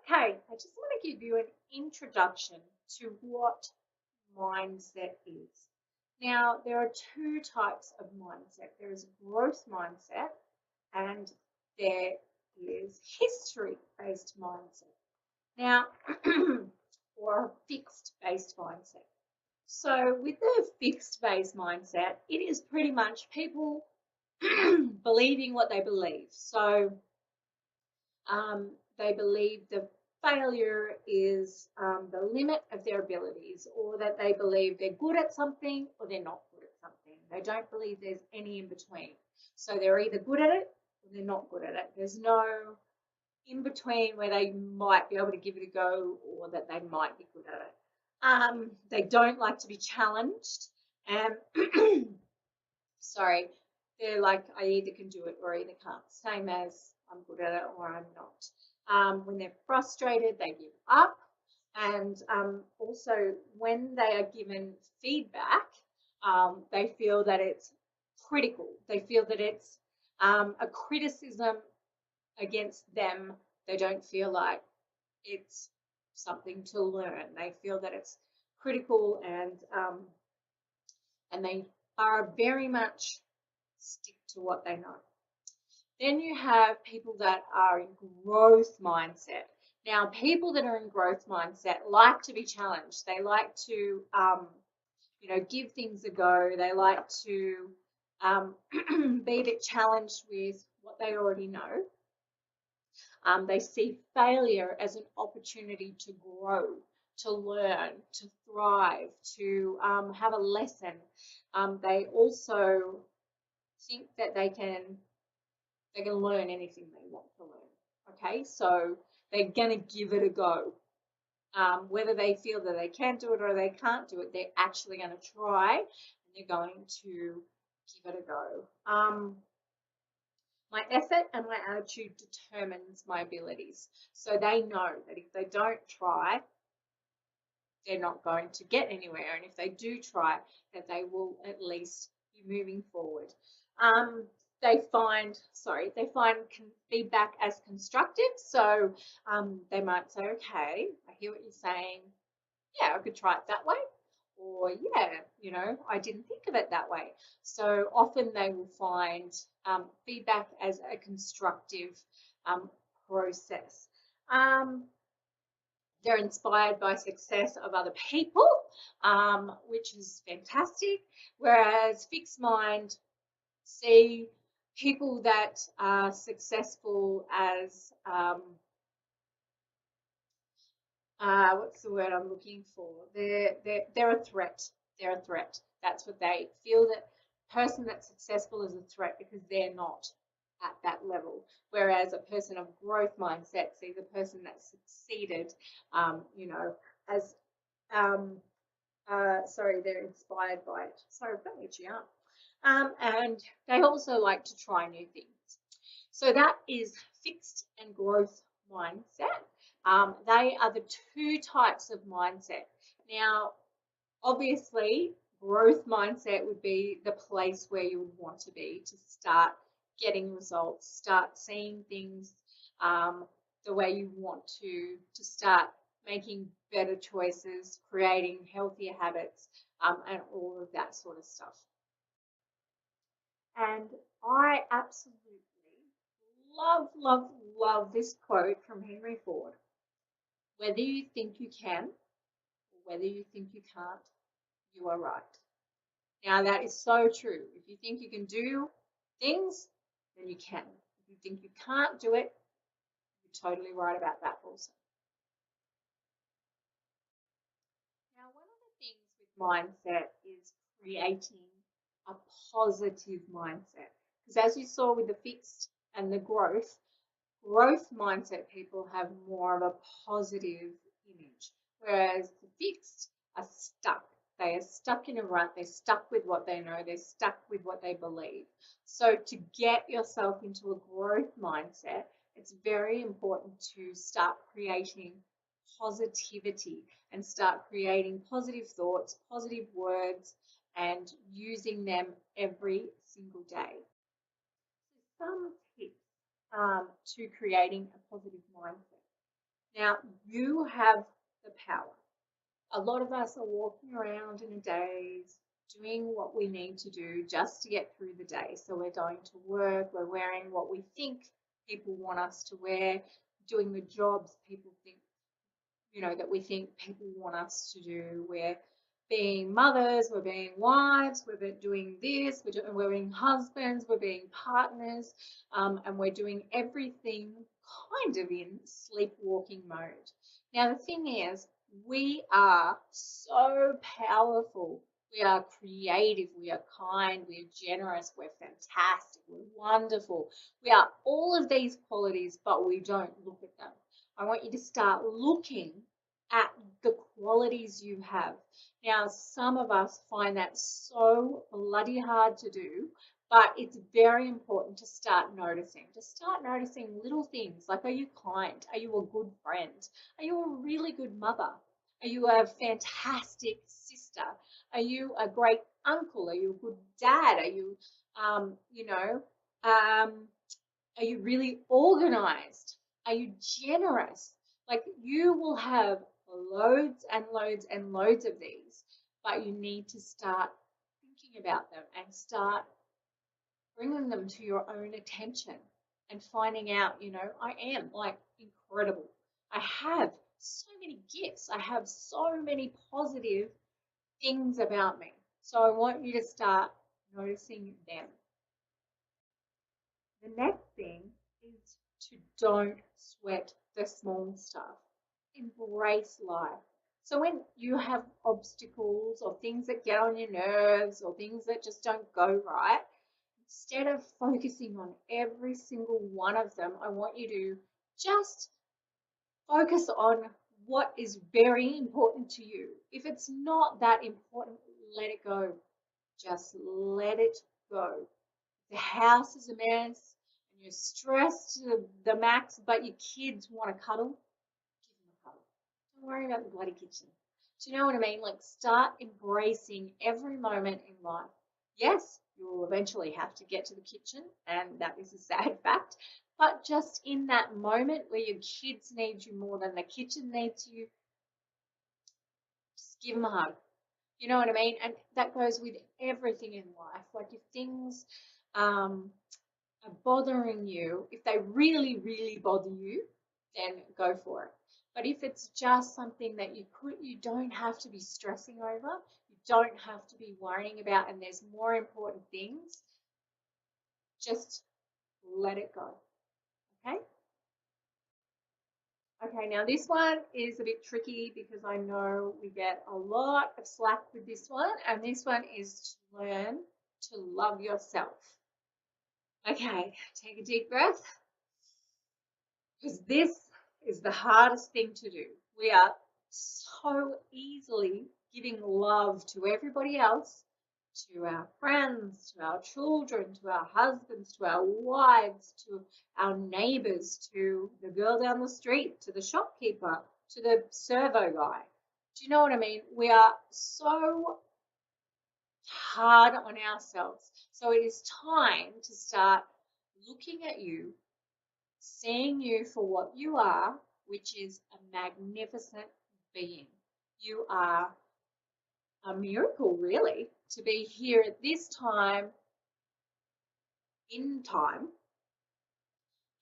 Okay, I just want to give you an introduction to what mindset is. Now, there are two types of mindset. There is a growth mindset and there is history-based mindset. Now, or a fixed-based mindset. So with the fixed-based mindset, it is pretty much people believing what they believe. So they believe the failure is the limit of their abilities, or that they believe they're good at something or they're not good at something. They don't believe there's any in between. So they're either good at it or they're not good at it. There's no in between where they might be able to give it a go or that they might be good at it. They don't like to be challenged. And sorry, they're like, I either can do it or I either can't. Same as I'm good at it or I'm not. When they're frustrated, they give up. And also, when they are given feedback, they feel that it's critical. They feel that it's a criticism against them. They don't feel like it's something to learn. They feel that it's critical, and they are very much stick to what they know. Then you have people that are in growth mindset. Now, people that are in growth mindset like to be challenged. They like to, give things a go. They like to be a bit challenged with what they already know. They see failure as an opportunity to grow, to learn, to thrive, to have a lesson. They also think that they can learn anything they want to learn. Okay, so they're going to give it a go. Whether they feel that they can do it or they can't do it, they're actually going to try and they're going to give it a go. My effort and my attitude determines my abilities. So they know that if they don't try, they're not going to get anywhere. And if they do try, that they will at least be moving forward. They find feedback as constructive. So they might say, okay, I hear what you're saying. Yeah, I could try it that way. Or yeah, I didn't think of it that way. So often they will find feedback as a constructive process. They're inspired by success of other people, which is fantastic. Whereas fixed mind see people that are successful as what's the word I'm looking for? They're a threat. They're a threat. That's what they feel, that person that's successful is a threat because they're not at that level. Whereas a person of growth mindset sees a person that's succeeded, as they're inspired by it. Sorry, I've got itchy arm. And they also like to try new things. So that is fixed and growth mindset. They are the two types of mindset. Now, obviously, growth mindset would be the place where you would want to be to start getting results, start seeing things the way you want to start making better choices, creating healthier habits, and all of that sort of stuff. And I absolutely love this quote from Henry Ford. Whether you think you can or whether you think you can't, you are right. Now that is so true. If you think you can do things, then you can. If you think you can't do it, you're totally right about that also. Now, one of the things with mindset is creating a positive mindset. Because as you saw with the fixed and the growth mindset people have more of a positive image, whereas the fixed are stuck. They are stuck in a rut. They're stuck with what they know. They're stuck with what they believe. So to get yourself into a growth mindset, it's very important to start creating positivity and start creating positive thoughts, positive words, and using them every single day. So some tips to creating a positive mindset. Now, you have the power. A lot of us are walking around in a daze, doing what we need to do just to get through the day. So we're going to work, we're wearing what we think people want us to wear, doing the jobs people think, that we think people want us to do. We're being mothers, we're being wives, we're doing this, we're being husbands, we're being partners, and we're doing everything kind of in sleepwalking mode. Now, the thing is, we are so powerful. We are creative, we are kind, we are generous, we're fantastic, we're wonderful. We are all of these qualities, but we don't look at them. I want you to start looking at the qualities you have. Now, some of us find that so bloody hard to do, but it's very important to start noticing. To start noticing little things like, are you kind? Are you a good friend? Are you a really good mother? Are you a fantastic sister? Are you a great uncle? Are you a good dad? Are you, are you really organized? Are you generous? Like, you will have loads and loads and loads of these, but you need to start thinking about them and start bringing them to your own attention and finding out, I am like incredible. I have so many gifts. I have so many positive things about me. So I want you to start noticing them. The next thing is to don't sweat the small stuff. Embrace life. So when you have obstacles or things that get on your nerves or things that just don't go right, instead of focusing on every single one of them, I want you to just focus on what is very important to you. If it's not that important, let it go. Just let it go. The house is a mess and you're stressed to the max, but your kids want to cuddle, give them a cuddle. Don't worry about the bloody kitchen. Do you know what I mean? Like, start embracing every moment in life. Yes, you will eventually have to get to the kitchen, and that is a sad fact. But just in that moment where your kids need you more than the kitchen needs you, just give them a hug. You know what I mean? And that goes with everything in life. Like, if things are bothering you, if they really, really bother you, then go for it. But if it's just something that you don't have to be stressing over, you don't have to be worrying about, and there's more important things, just let it go. Okay? Okay, now this one is a bit tricky because I know we get a lot of slack with this one, and this one is to learn to love yourself. Okay, take a deep breath, because this is the hardest thing to do. We are so easily giving love to everybody else, to our friends, to our children, to our husbands, to our wives, to our neighbors, to the girl down the street, to the shopkeeper, to the servo guy. Do you know what I mean? We are so hard on ourselves. So it is time to start looking at you, seeing you for what you are, which is a magnificent being. You are a miracle, really, to be here at this time in time.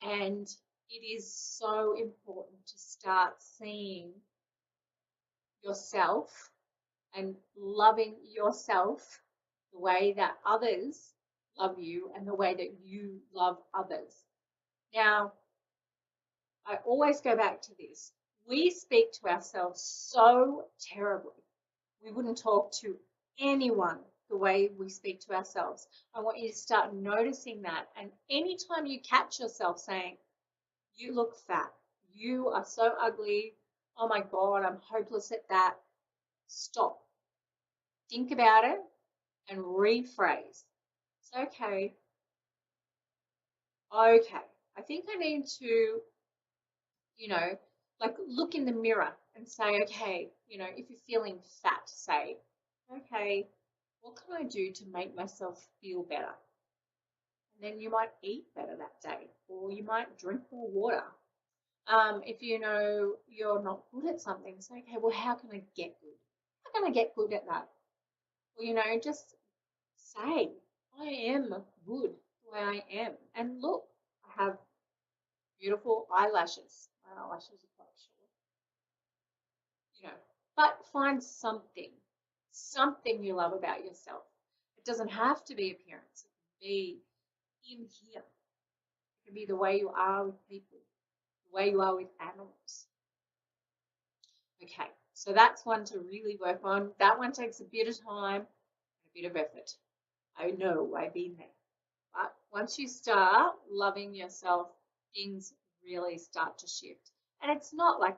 And it is so important to start seeing yourself and loving yourself the way that others love you and the way that you love others. Now, I always go back to this. We speak to ourselves so terribly. We wouldn't talk to anyone the way we speak to ourselves. I want you to start noticing that. And anytime you catch yourself saying, you look fat, you are so ugly, oh my God, I'm hopeless at that, stop. Think about it and rephrase. It's okay. Okay, I think I need to, like, look in the mirror and say, okay, if you're feeling fat, say, okay, what can I do to make myself feel better? And then you might eat better that day, or you might drink more water. If you know you're not good at something, say, okay, well, how can I get good? How can I get good at that? Well, just say, I am good the way I am. And look, I have beautiful eyelashes. My eyelashes are quite short, But find something you love about yourself. It doesn't have to be appearance. It can be in here. It can be the way you are with people, the way you are with animals. Okay, so that's one to really work on. That one takes a bit of time and a bit of effort. I know, I've been there. But once you start loving yourself, things really start to shift. And it's not like,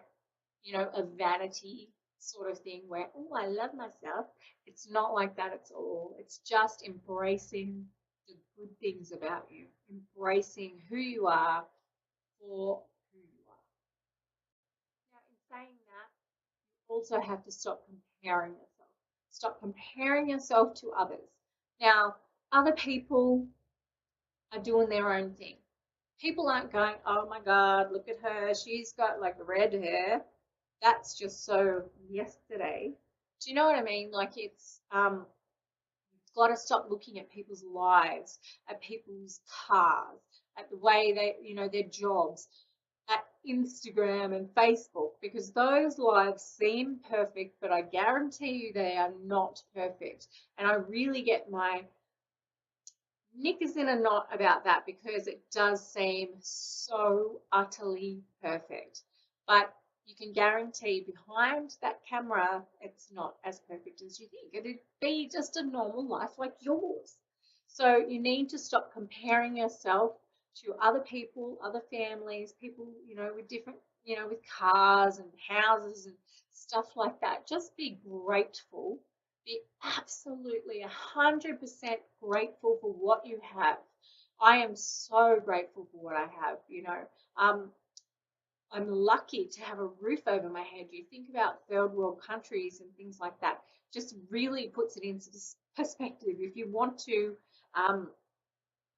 a vanity sort of thing where, oh, I love myself. It's not like that at all. It's just embracing the good things about you, embracing who you are for who you are. Now, in saying that, you also have to stop comparing yourself. Stop comparing yourself to others. Now, other people are doing their own thing. People aren't going, oh my God, look at her. She's got like red hair. That's just so yesterday. Do you know what I mean? Like you've got to stop looking at people's lives, at people's cars, at the way they, their jobs, at Instagram and Facebook, because those lives seem perfect, but I guarantee you they are not perfect. And I really get my knickers in a knot about that because it does seem so utterly perfect. But you can guarantee behind that camera, it's not as perfect as you think. It'd be just a normal life like yours. So you need to stop comparing yourself to other people, other families, people, with different, with cars and houses and stuff like that. Just be grateful. Be absolutely 100% grateful for what you have. I am so grateful for what I have, I'm lucky to have a roof over my head. You think about third world countries and things like that, just really puts it into perspective. If you want to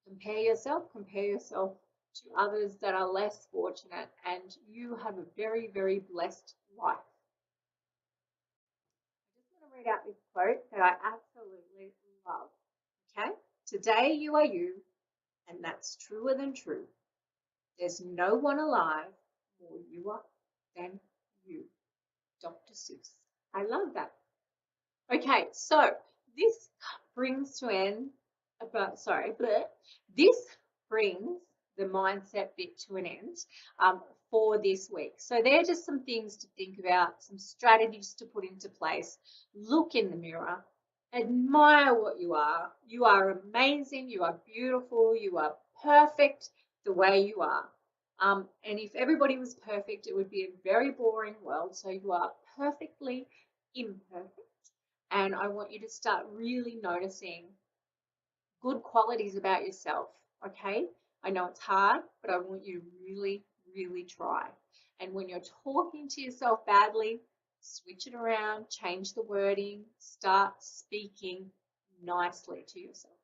compare yourself to others that are less fortunate, and you have a very, very blessed life. I just want to read out this quote that I absolutely love. Okay? Today you are you, and that's truer than true. There's no one alive more you are than you. Dr. Seuss. I love that. Okay, so this brings to end this brings the mindset bit to an end for this week. So they're just some things to think about, some strategies to put into place. Look in the mirror, admire what you are. You are amazing, you are beautiful, you are perfect the way you are. And if everybody was perfect, it would be a very boring world. So you are perfectly imperfect. And I want you to start really noticing good qualities about yourself, okay? I know it's hard, but I want you to really, really try. And when you're talking to yourself badly, switch it around, change the wording, start speaking nicely to yourself.